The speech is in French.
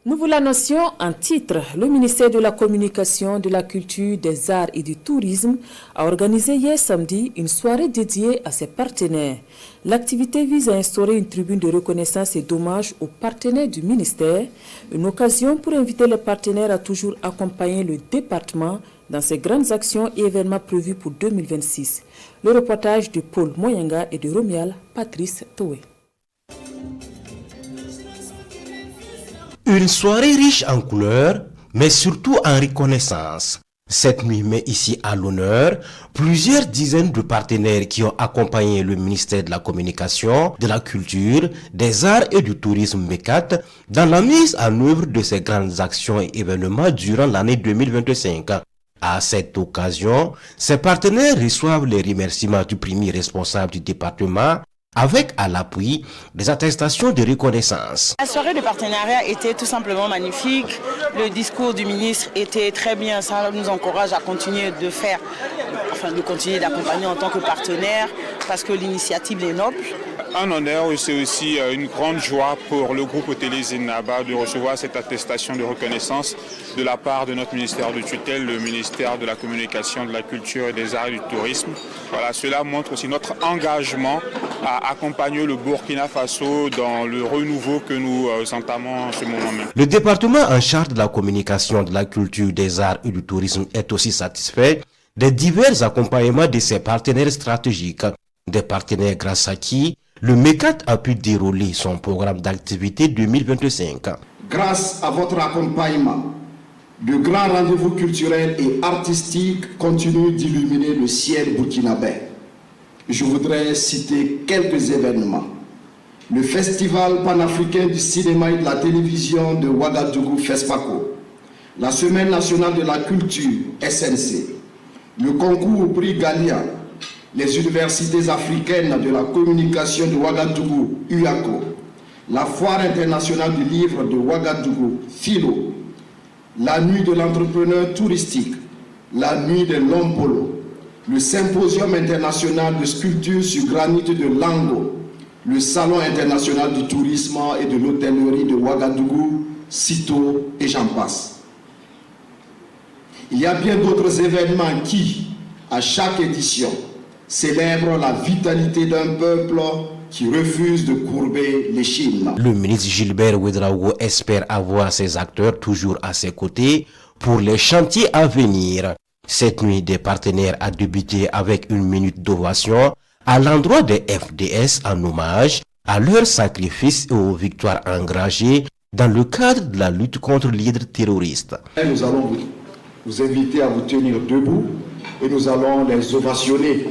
Nous vous l'annoncions en titre. Le ministère de la Communication, de la Culture, des Arts et du Tourisme a organisé hier samedi une soirée dédiée à ses partenaires. L'activité vise à instaurer une tribune de reconnaissance et d'hommage aux partenaires du ministère, une occasion pour inviter les partenaires à toujours accompagner le département dans ses grandes actions et événements prévus pour 2026. Le reportage de Paul Moyenga et de Romial Patrice Toué. Une soirée riche en couleurs, mais surtout en reconnaissance. Cette nuit met ici à l'honneur plusieurs dizaines de partenaires qui ont accompagné le ministère de la Communication, de la Culture, des Arts et du Tourisme MECAT dans la mise en œuvre de ces grandes actions et événements durant l'année 2025. À cette occasion, ces partenaires reçoivent les remerciements du premier responsable du département, avec à l'appui des attestations de reconnaissance. La soirée de partenariat était tout simplement magnifique. Le discours du ministre était très bien. Ça nous encourage à continuer de faire, de continuer d'accompagner en tant que partenaire parce que l'initiative est noble. Un honneur, c'est aussi une grande joie pour le groupe hôtelier Zenaba de recevoir cette attestation de reconnaissance de la part de notre ministère de tutelle, le ministère de la Communication, de la Culture et des Arts et du Tourisme. Voilà, cela montre aussi notre engagement à accompagner le Burkina Faso dans le renouveau que nous entamons en ce moment même. Le département en charge de la communication, de la culture, des arts et du tourisme est aussi satisfait des divers accompagnements de ses partenaires stratégiques, des partenaires grâce à qui le MECAT a pu dérouler son programme d'activité 2025. Grâce à votre accompagnement, de grands rendez-vous culturels et artistiques continuent d'illuminer le ciel burkinabé. Je voudrais citer quelques événements. Le Festival panafricain du cinéma et de la télévision de Ouagadougou, FESPACO. La Semaine nationale de la culture, SNC. Le concours au prix Galia. Les universités africaines de la communication de Ouagadougou, UACO. La Foire internationale du livre de Ouagadougou, FILO. La nuit de l'entrepreneur touristique. La nuit de l'Ompolo. Le Symposium international de sculpture sur granit de Lango, le Salon international du tourisme et de l'hôtellerie de Ouagadougou, Cito et j'en passe. Il y a bien d'autres événements qui, à chaque édition, célèbrent la vitalité d'un peuple qui refuse de courber l'échine. Le ministre Gilbert Ouedraogo espère avoir ses acteurs toujours à ses côtés pour les chantiers à venir. Cette nuit des partenaires a débuté avec une minute d'ovation à l'endroit des FDS en hommage à leur sacrifice et aux victoires engagées dans le cadre de la lutte contre l'hydre terroriste. Nous allons vous inviter à vous tenir debout et nous allons les ovationner